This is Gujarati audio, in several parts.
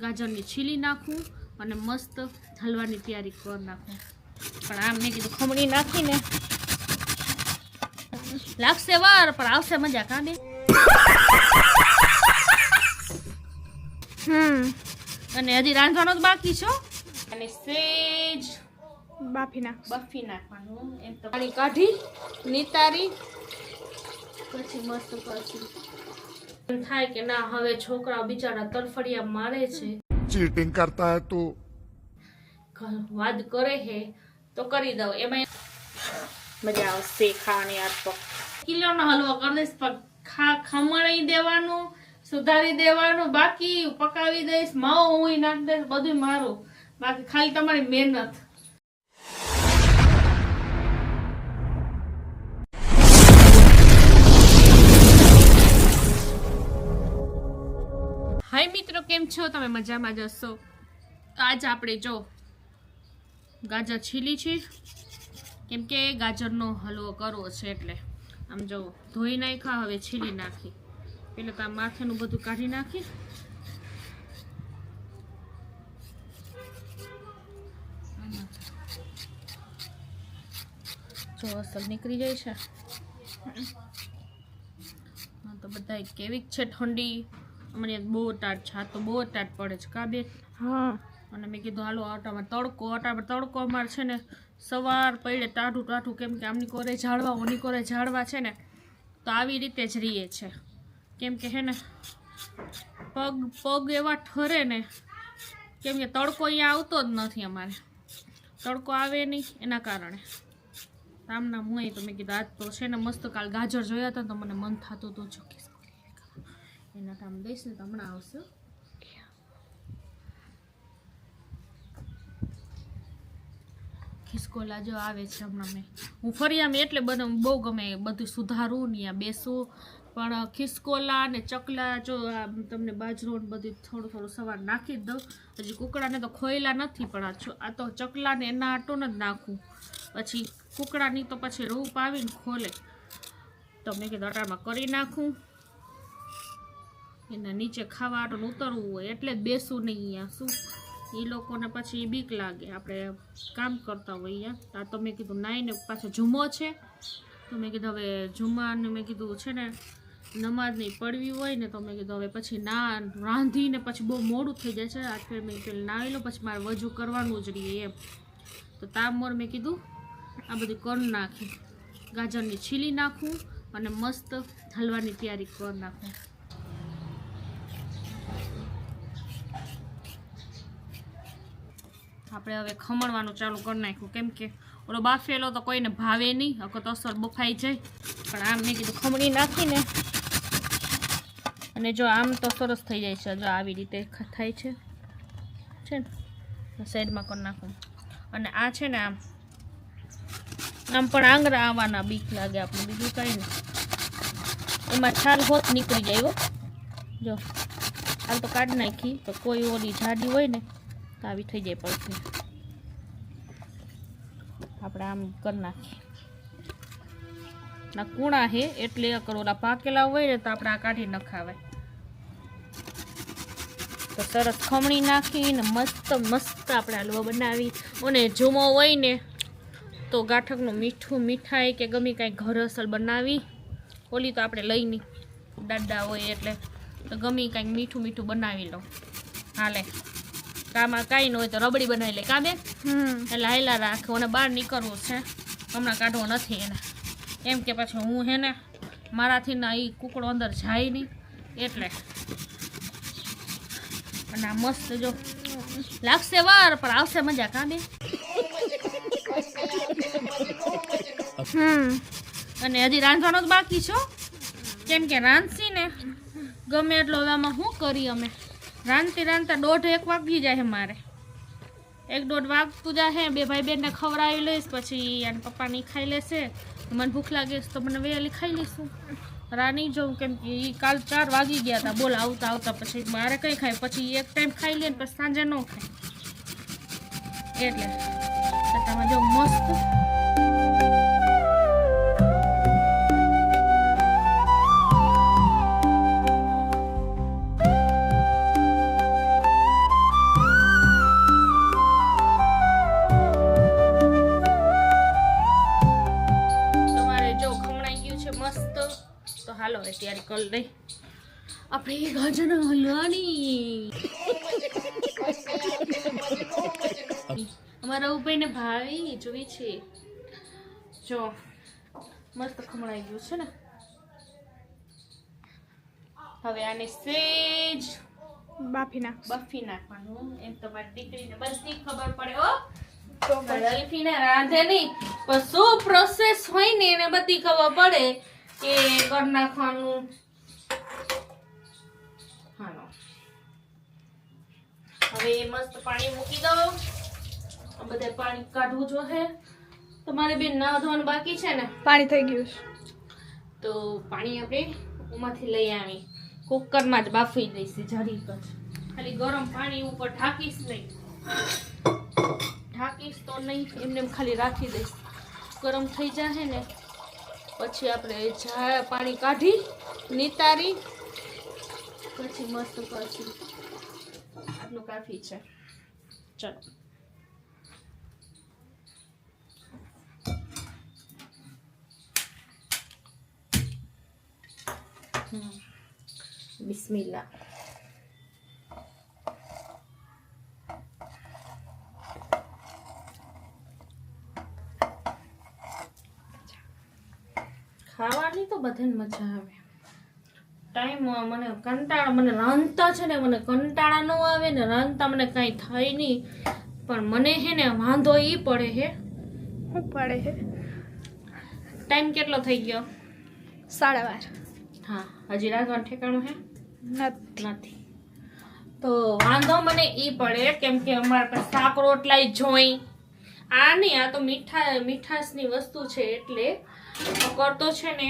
ગાજરની છીલી નાખું અને મસ્ત હલવાની તૈયારી કરી નાખું. પણ આમ મેં કીધું ખમણી નાખીને લાગશે વાર પણ આવશે મજા. કાંદે અને હજી રાંધવાનો જ બાકી છો. અને સેજ બફી નાખવાનું. એમ તો પાણી કાઢી નીતારી પછી મસ્ત પછી થાય કે ના હવે છોકરા બિચારા તરફડિયા મારે છે, ચીટિંગ કરતા હે તું, વાદ કરે હે તો કરી દઉં. એમાં મજા આવશે ખાવાની. યાર તો કિલોનો હલવો કરી દઈશ પણ ખમણી દેવાનું, સુધારી દેવાનું, બાકી પકાવી દઈશ, માવો હું નાખી દઈશ, બધું મારું, બાકી ખાલી તમારી મહેનત. હાય મિત્રો, કેમ છો તમે? મજામાં જશો. આજ આપણે જો ગાજર છીલી છે, કેમ કે ગાજરનો હલવો કરવો છે એટલે આમ જો ધોઈ નાખ્યા, હવે છીલી નાખી. પેલા તો આ માથેનું બધું કાઢી નાખી. જો અસલ નીકળી જાય છે. તો બધા કેવી છે ઠંડી, મને બહુ ટાટ છે. તો બહુ ટાટ પડે છે કા બે? હા. અને મેં કીધું હાલો આટામાં તડકો અમારે છે ને સવાર પડે ટાઢું, કેમ કે આમની કોરે ઝાડવા ઓની કોરે ઝાડવા છે ને, તો આવી રીતે જ રહીએ છે. કેમ કે હે ને પગ એવા ઠરે ને, કેમ કે તડકો અહીંયા આવતો જ નથી. અમારે તડકો આવે નહીં એના કારણે આમના હું. તો મેં કીધું આજ તો છે ને મસ્ત કાલ ગાજર જોયા હતા તો મને મન થતું હતું જો એના ટાઈમ દઈશ ને તો હમણાં આવશે. ખિસકોલા જો આવે છે હમણાં. હું ફરી આમ એટલે બહુ ગમે બધું સુધારું ને ત્યાં બેસું, પણ ખિસકોલા ને ચકલા જો તમને બાજરો ને બધું થોડું સવાર નાખી જ દઉં. હજી કુકડાને તો ખોયેલા નથી, પણ આ તો ચકલાને એના આટોને જ નાખું. પછી કુકડાની તો પછી રૂપ આવીને ખોલે તો મેં કીધું અટામાં કરી નાખું. એના નીચે ખાવા આટો ઉતરવું હોય એટલે જ બેસું નહીં અહીંયા. શું એ લોકોને પછી બીક લાગે આપણે કામ કરતા હોય અહીંયા. તો મેં કીધું નાઈને પાછો જુમો છે, તો મેં કીધું હવે જુમાને મેં કીધું છે ને નમાજ નહીં પડવી હોય ને, તો મેં કીધું હવે પછી ના રાંધીને પછી બહુ મોડું થઈ જાય છે. આખરે મેં પેલા નાહી લો પછી મારે વજુ કરવાનું જ રહીએ એમ. તો તામોર મેં કીધું આ બધું કરી નાખી. ગાજરની છીલી નાખું અને મસ્ત હલવાની તૈયારી કરી નાખું. આપણે હવે ખમણવાનું ચાલુ કરી નાખ્યું, કેમ કે ઓલો બાફેલો તો કોઈને ભાવે નહીં, અગર તો અસર બફાઈ જાય. પણ આમ મેં કીધું ખમણી નાખીને, અને જો આમ તો સરસ થઈ જાય છે. જો આવી રીતે થાય છે ને સાઈડમાં કરી નાખું. અને આ છે ને આમ પણ આંગળા આવવાના બીક લાગે આપણે, બીજું કંઈ નહીં. એમાં છાલ હોત નીકળી જાય. જો હાલ તો કાઢી નાખી, તો કોઈ ઓલી જાડી હોય ને તો આવી થઈ જાય પડતી. આપણે આમ કરી નાખીએ. ના કૂણા હે એટલે ઓલા પાકેલા હોય ને તો આપણે આ કાઢી નખાવાય. તો સરસ ખમણી નાખીને મસ્ત આપણે હલવો બનાવી. અને જુમો હોય ને તો ગાંઠકનું મીઠાઈ કે ગમે કાંઈ ઘર અસલ બનાવી. ઓલી તો આપણે લઈને દાદા હોય એટલે તો ગમે કાંઈક મીઠું બનાવી લો હાલે. કામાં કાંઈ ન હોય તો રબડી બનાવી લે કા બે? એટલે હાયલા રાખો. અને બહાર નીકળવું છે હમણાં, કાઢવો નથી એને. એમ કે પછી હું હે ને મારાથી ના એ કુકડો અંદર જાય નહીં એટલે. અને આ મસ્ત જો લાગશે વાર પણ આવશે મજા કા બે? અને હજી રાંધવાનો જ બાકી છો, કેમ કે રાંધશી ને ગમે એટલો આમાં શું કરી અમે રાંધતા 1:30 વાગી જાય. મારે 1-1.5 વાગતું જાય. બે ભાઈ બેનને ખવડાવી લઈશ, પછી અને પપ્પાની ખાઈ લેશે. મને ભૂખ લાગે તો મને વહેલી ખાઈ લઈશું. રાની જોઉં, કેમ કે એ કાલ 4 વાગી ગયા હતા બોલ આવતા પછી મારે કંઈ ખાય, પછી એક ટાઈમ ખાઈ લે પછી સાંજે ન ખાય. એટલે તમે જો મસ્ત હવે તૈયારી કરી લઈ આપણે ગાજરના હલવાની. અમારા ઉપાઈને ભાઈ જોઈ છે જો મસ્ત ખમણાઈ ગયું છે ને. હવે આને સેજ બાફી નાખ. બફી નાખવાનું. એમ તમારી દીકરીને બધી ખબર પડે હો. તો અલ્ફીને રાંધે નહીં પણ શું પ્રોસેસ હોય ને એને બધી ખબર પડે કે કર નાખવાનું. હાલો હવે મસ્ત પાણી મૂકી દો. આ બધે પાણી કાઢવું જોઈએ. તમારે બેન નાવા ધોવાનું બાકી છે ને? પાણી થઈ ગયું છે. તો પાણી આપણે ઉમાંથી લઈ આવી કુકરમાં જ બાફી દઈશું જરીક જ. ખાલી ગરમ પાણી ઉપર ઢાંકીશ નહીં. ઢાંકીશ તો નહીં, એમને ખાલી રાખી દઈશ. ગરમ થઈ જાય ને પછી આપણે પાણી કાઢી નિતારી પછી મસ્ત કરશું. આટલું કાફી છે. ચલો બિસ્મિલ્લાહ. ખાવાની તો બધાને મજા આવે. ટાઈમ મને કંટાળા, મને રાંધતા છે ને મને કંટાળા ન આવે ને રાંધતા મને કાંઈ થાય નહીં, પણ મને હે ને વાંધો ઈ પડે હે. શું પડે છે? ટાઈમ કેટલો થઈ ગયો? 12:30. હા, હજી રાંધવાનું ઠેકાણું હે નથી. તો વાંધો મને ઈ પડે કેમ કે અમારા પાસે શાક રોટલા જોઈ. આ નહીં, આ તો મીઠાશની વસ્તુ છે એટલે અકર તો છે ને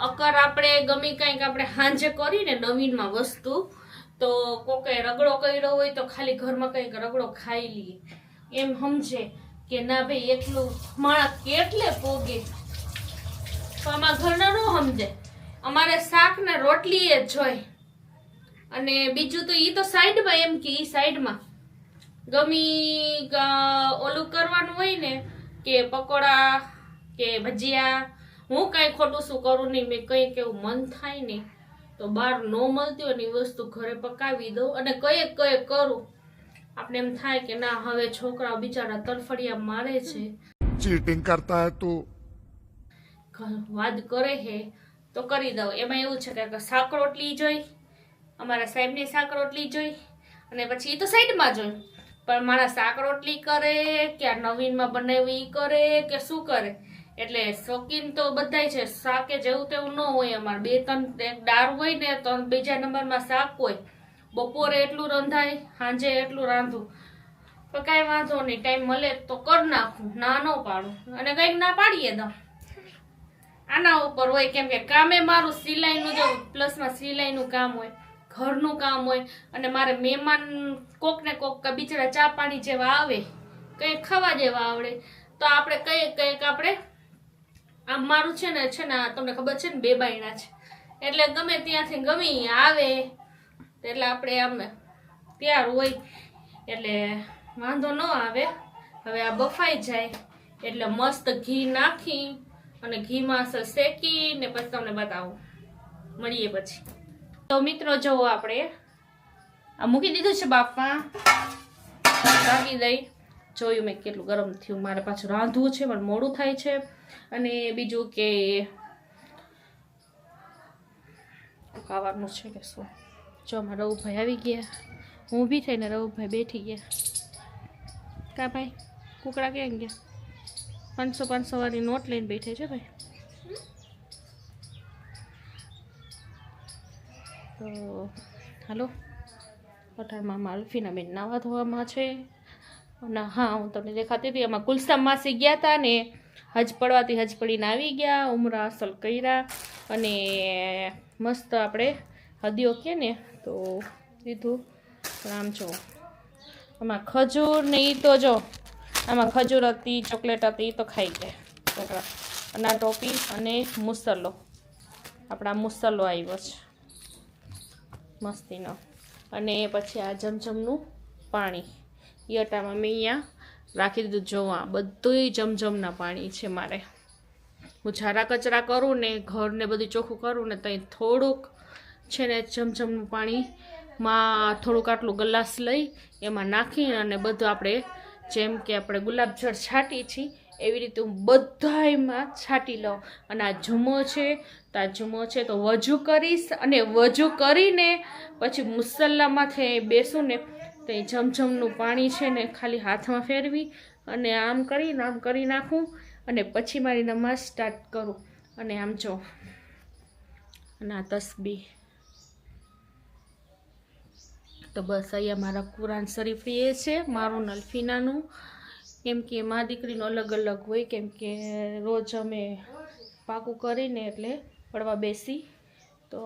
અકર આપણે ગમે કંઈક આપણે હાંજે કરીને નવીનમાં વસ્તુ તો કોકે રગડો કર્યો હોય તો ખાલી ઘરમાં કંઈક રગડો ખાઈ લઈએ એમ સમજે કે ના ભાઈ એટલું માણા કેટલે પોગે. તો આમાં ઘરના ન સમજે. અમારે શાક ને રોટલી એ જોઈ. અને બીજું તો ઈ તો સાઈડમાં, એમ કે ઈ સાઈડમાં ગમી ઓલું કરવાનું હોય ને કે પકોડા કે ભજીયા. હું કઈ ખોટું શું કરું નહીં, મેં કંઈક એવું મન થાય ને તો બહાર ન મળતી હોય ને વસ્તુ ઘરે પકાવી દઉં અને કઈ કરું. આપણે એમ થાય કે ના હવે છોકરાઓ બિચારા તરફડિયા મારે છે, चीटिंग करता है तू. વાદ કરે હે તો કરી દઉં. એમાં એવું છે કે શાક રોટલી જોઈ, અમારા સાહેબની શાક રોટલી જોઈ અને પછી એ તો સાઈડમાં જોઈ. પણ મારા શાક રોટલી કરે કે આ નવીનમાં બનાવી કરે કે શું કરે. એટલે શોખીન તો બધાય છે. શાકે જેવું તેવું ન હોય. અમારે 2-3 દાળ હોય ને તો બીજા નંબરમાં શાક હોય. બપોરે એટલું રંધાય, સાંજે એટલું રાંધું. પણ કાંઈ વાંધો નહીં, ટાઈમ મળે તો કરી નાખું, ના ન પાડું. અને કંઈક ના પાડીએ દઉં. આના ઉપર હોય કેમ કે કામે મારું સિલાઈનું જો પ્લસમાં સિલાઈનું કામ હોય, ઘરનું કામ હોય અને મારે મહેમાન કોક ને કોક બિચારા ચા પાણી જેવા આવે, કંઈક ખાવા જેવા આવડે તો આપણે કંઈક આપણે આમ મારું છે ને તમને ખબર છે ને 2 બાયણા છે એટલે ગમે ત્યાંથી ગમી આવે એટલે આપણે આમ તૈયાર હોય એટલે વાંધો ન આવે. હવે આ બફાઈ જાય એટલે મસ્ત ઘી નાખી અને ઘીમાં અસર શેકીને પછી તમને બતાવું. મળીએ પછી. તો મિત્રો જો આપણે આ મૂકી દીધું છે બાફવા. રાખી દઈ. જોયું મેં કેટલું ગરમ થયું. મારે પાછું રાંધવું છે પણ મોડું થાય છે. અને બીજું કે ખાવાનું છે કે શું. જો અમારા રવુભાઈ આવી ગયા, હું ઊભી થઈને રવુભાઈ બેઠી ગયા. કા ભાઈ કુકડા ક્યાં ગયા? 500 વાળી નોટ લઈને બેઠે છે ભાઈ. તો હાલો, પઠાણમાં માલફીના બેન નાવા ધોવામાં છે. અને હા, હું તમને દેખાતી હતી એમાં કુલસા માસી ગયા હતા ને હજ પડવાથી હજ પડીને આવી ગયા. ઉમરા અસલ કર્યા અને મસ્ત આપણે હદીઓ કહે ને તો લીધું. આમ જો આમાં ખજૂર ને એ તો જો આમાં ખજૂર હતી, ચોકલેટ હતી, તો ખાઈ ગયા. અને આ ટોપી અને મુસલ્લો, આપણા મુસલ્લો આવ્યો છે મસ્તીનો. અને પછી આ જમજમનું પાણી એ અટામાં મેં અહીંયા રાખી દીધું. જોવા બધું જમજમના પાણી છે મારે. હું ઝારા કચરા કરું ને ઘરને બધું ચોખ્ખું કરું ને ત્યાં થોડુંક છે ને ચમચમનું પાણીમાં થોડુંક આટલું ગ્લાસ લઈ એમાં નાખી અને બધું આપણે જેમ કે આપણે ગુલાબજળ છાંટી છીએ એવી રીતે હું બધાયમાં છાંટી લઉં. અને આ ઝુમો છે તો આ ઝુમો છે તો વજુ કરીશ અને વજુ કરીને પછી મુસલ્લામાંથી બેસું ને તો એ ઝમઝમનું પાણી છે ને ખાલી હાથમાં ફેરવી અને આમ કરી નાખું અને પછી મારી નમાઝ સ્ટાર્ટ કરું. અને આમ જો અને આ તસબીહ તો બસ અહીંયા મારા કુરાન શરીફ એ છે મારું નલ્ફીનાનું. કેમ કે મા દીકરીનો અલગ અલગ હોય, કેમ કે રોજ અમે પાકું કરીને એટલે પડવા બેસી તો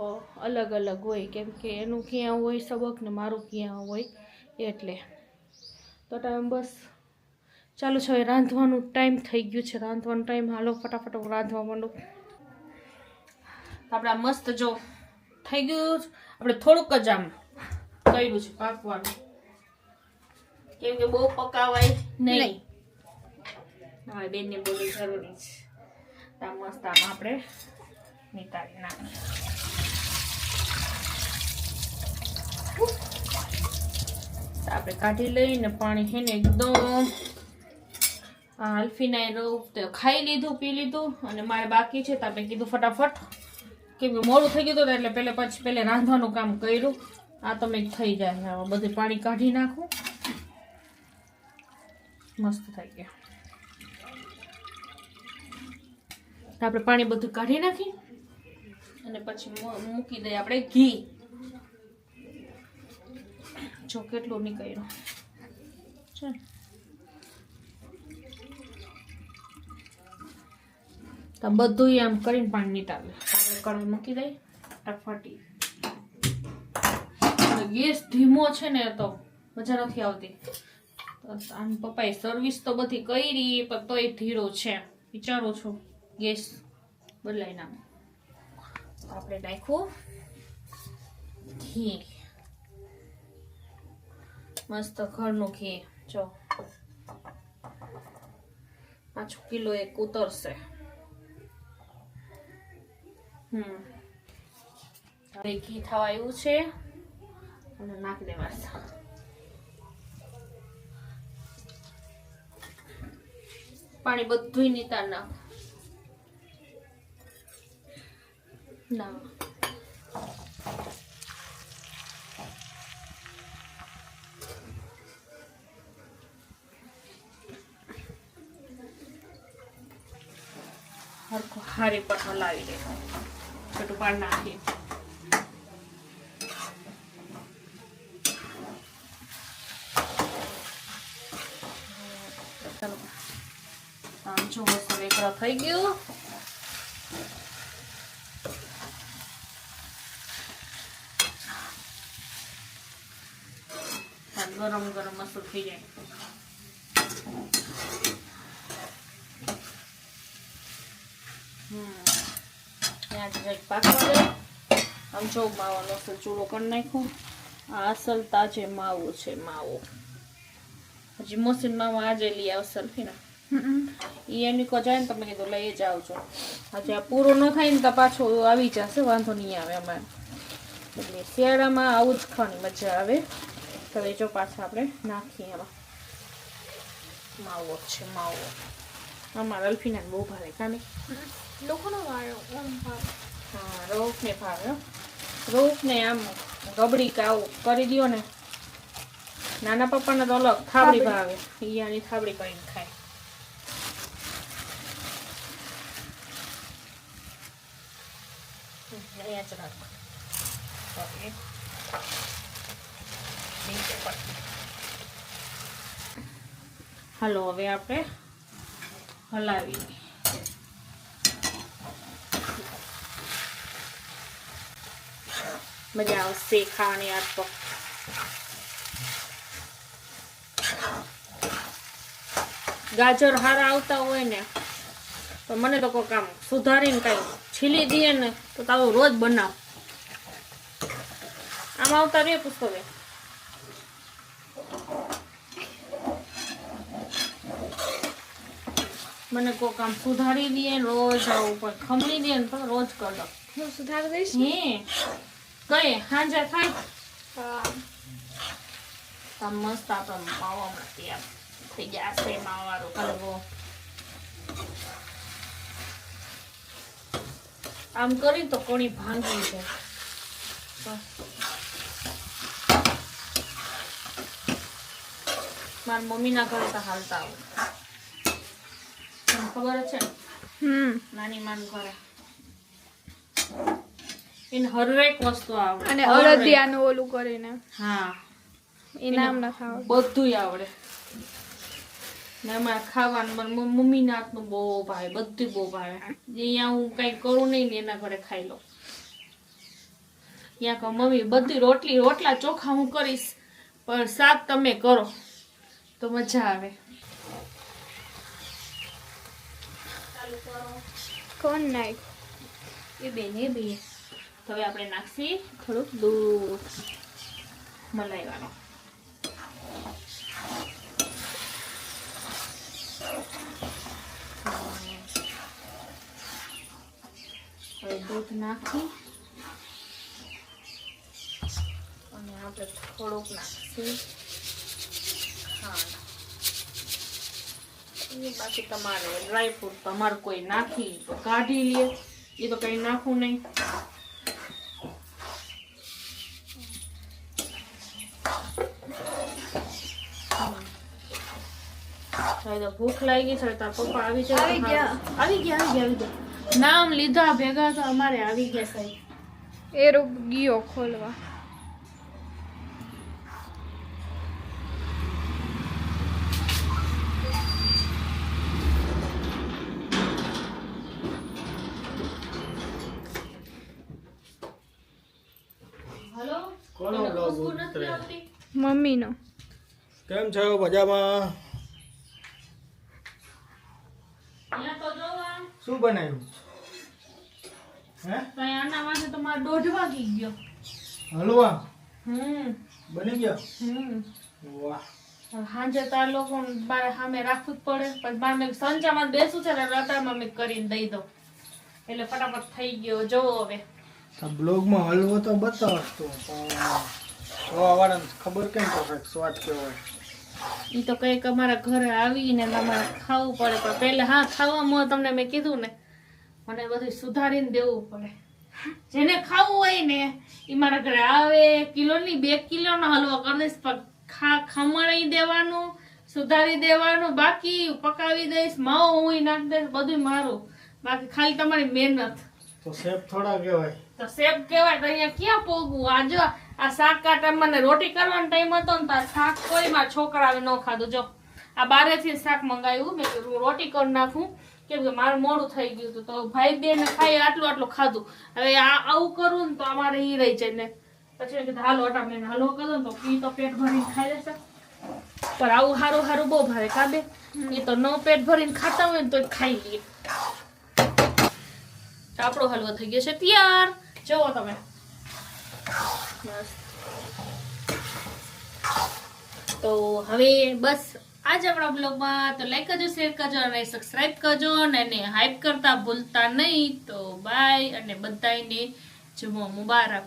અલગ અલગ હોય, કેમ કે એનું ક્યાં હોય સબક ને મારું ક્યાં હોય એટલે. તો ટાઈમ બસ ચાલુ છે. હવે રાંધવાનું ટાઈમ થઈ ગયું છે, રાંધવાનું ટાઈમ. હાલો ફટાફટ રાંધવા માંડું. આપણે આ મસ્ત જો થઈ ગયું. આપણે થોડુંક જ આમ કર્યું છે પાકવાનું, કેમ કે બહુ પકાવાય નહીં. હવે બેનને બોલવી જરૂરી છે. આ મસ્ત આમ આપણે નીકાળી નાખીએ. આપણે કાઢી લઈને પાણી છે ને એકદમ અલ્ફીના રોપ તો ખાઈ લીધું પી લીધું અને મારે બાકી છે તો આપણે કીધું ફટાફટ, કેમ કે મોડું થઈ ગયું હતું એટલે પહેલે રાંધવાનું કામ કર્યું. આ તમે થઈ જાય. હવે બધું પાણી કાઢી નાખું. મસ્ત થઈ ગયા. આપણે પાણી બધું કાઢી નાખી અને પછી મૂકી દઈએ આપણે ઘી. જો કેટલું નીકળ્યું છે. તો બધું આમ કરીને પાણી નીટાવે. આપણે કઢાઈ મૂકી દઈએ ફટાફટી. ગેસ ધીમો છે ને તો મજા નથી આવતી. આમ પપ્પાએ સર્વિસ તો બધી કરી પણ તોય ધીરો છે. વિચારું છું ગેસ બદલાઈ નાખું. આપણે નાખ્યું ઘી, મસ્ત ઘરનું ઘી. જો 5 કિલો એક ઉતરશે. હવે ઘી થવા આવ્યું છે અને નાખી દેવા. પાણી બધું નીતાર નાખ. ના હરખું હારી પર હલાવી દે. બધું પાણી નાખી. ચાલો આમ જો મસ્ત વેકરા થઈ ગયું. ગરમ ગરમ મસ્ત થઈ જાય. પાકવા દે. આમ જો માવાનો ચૂલો કરી નાખ્યો. આ અસલ તાજે માવો છે. માવો હજી મોસીન માવો આજે લઈ આવશે અલ્ફીના. એની કો જાય ને તમે કીધું લઈ જ આવજો. હજી આ પૂરો ન થાય ને તો પાછો આવી જશે, વાંધો નહીં આવે અમારે. એટલે શિયાળામાં આવું જ ખાવાની મજા આવે. તો જો પાછા આપણે નાખીએ એમાં. માવો છે માવો. અમારા અલ્ફીના બહુ ભાવે. કાને લોકોનો વાળો હા રોફ ને ભાવે. રોફ ને આમ રબડી કાવ કરી દો ને. નાના પપ્પાને તો અલગ થાબડી ભાવે. ઈયાની થાબડી કરીને ખાય. અહીંયા જ રાખ. હાલો હવે આપણે હલાવી. મજા આવશે ખાવાની. આ તો ગાજર હારા આવતા હોય ને તો મને તો કોઈ કામ સુધારીને કઈ છીલી દઈએ ને તો તારું રોજ બનાવ. આમ આવતા રે પૂછતો બે. મને કોઈ કામ સુધારી દે રોજ આવું કોઈ ખમણી દે ને તો રોજ કરી દો. હું સુધારી દઈશ. હે કઈ હાંજે થાય હા. તો મસ્ત આપણે માવો હમણાં તૈયાર થઈ ગયા છે માવાળો હલવો. આમ કરી તો કોણી ભાંગી છે. મારી મમ્મીના ઘરે તો હાલતા આવું તમને ખબર જ છે ને? નાની માન ઘરે એને હરેક વસ્તુ આવડે અને હરેક. અળદિયાનું ઓલું કરીને હા એ નામ ના ખાવ. બધું આવડે ને અમારે ખાવાનું મારી મમ્મીના હાથનું બહુ ભાવે બધું બહુ ભાવે. અહીંયા હું કઈ કરું નહીં ને એના ઘરે ખાઈ લઉં. ત્યાં કહું મમ્મી બધી રોટલા ચોખા હું કરીશ પણ શાક તમે કરો તો મજા આવે. ચાલુ કરો કોણ નાખ. એ બે તો હવે આપણે નાખશી થોડુંક દૂધ મલાઈવાનો. હવે દૂધ નાખી અને આપણે થોડુંક નાખશી ખાંડ. એ બાકી તમારે ડ્રાયફ્રૂટ તમારે કોઈ નાખી તો કાઢી લે, એ તો કઈ નાખવું નહીં. તો ભૂખ લાગી છે તાર પપ્પા આવી ગયા. નામ લીધા ભેગા તો અમારે આવી ગયા સાહેબ. એ રૂપ ગયો ખોલવા. હલો કોનો તને બ્લોગ ખુશ્બુ નથી ઉતરે? આવતી? મમ્મીનો. કેમ છો મજામાં? અહીંયા તો જો આમ. શું બનાવ્યું? હે તો આના માટે તો મારે 1:30 વાગી ગયો. હલવા બની ગયો? વાહ. હાંજે તાર લોકો બારે સામે રાખવું જ પડે. પછી બાર મેં સંચામાં બેસું છે ને રટામાં મેં કરીને દઈ દઉં એટલે ફટાફટ થઈ ગયો. જોવો હવે આ બ્લોગમાં હલવો તો બતાવતો પણ વાળાને ખબર કેમ પડે સ્વાદ કેવો હોય. ઈ તો કઈક અમારા ઘરે આવીને તમારે ખાવું પડે. પણ પહેલા હા ખાવામાં તમને મેં કીધું ને મને બધું સુધારીને દેવું પડે. જેને ખાવું હોય ને ઈ મારા ઘરે આવે, કિલોની 2 કિલોનો હલવો કરી દઈશ પણ ખમણી દેવાનું, સુધારી દેવાનું, બાકી પકાવી દઈશ, માવો હું નાખી દઈશ, બધું મારું. બાકી ખાલી તમારી મહેનત. તો શેફ થોડા કહેવાય. તો શેફ કહેવાય તો અહીંયા ક્યાં પોગવું? આ જો આ શાક કાઢવા મને રોટી કરવાનો ટાઈમ હતો ને તાર શાક કોઈ મારા છોકરાએ ન ખાધું. જો આ બારેથી શાક મંગાવ્યું મેં કીધું રોટી કરી નાખું કેમ કે મારું મોડું થઈ ગયું હતું. તો ભાઈ બેન ખાઈ આટલું ખાધું. હવે આ આવું કરું ને તો અમારે ઈ રહી જાય ને પછી મેં કીધું હાલો અટા મેં હલવો કરો ને તો ઈ તો પેટ ભરીને ખાઈ લેશે. પણ આવું હારું બહુ ભાવે કાબે. એ તો ન પેટ ભરીને ખાતા હોય ને તો ખાઈ લઈએ. આપણો હલવો થઈ ગયો છે તૈયાર. જોવો તમે તો હવે બસ આજ આપણા બ્લોગમાં તો લાઈક કરજો, શેર કરજો અને સબસ્ક્રાઇબ કરજો અને એને હાઈપ કરતા ભૂલતા નહીં. તો બાય અને બધાને જુમો મુબારક.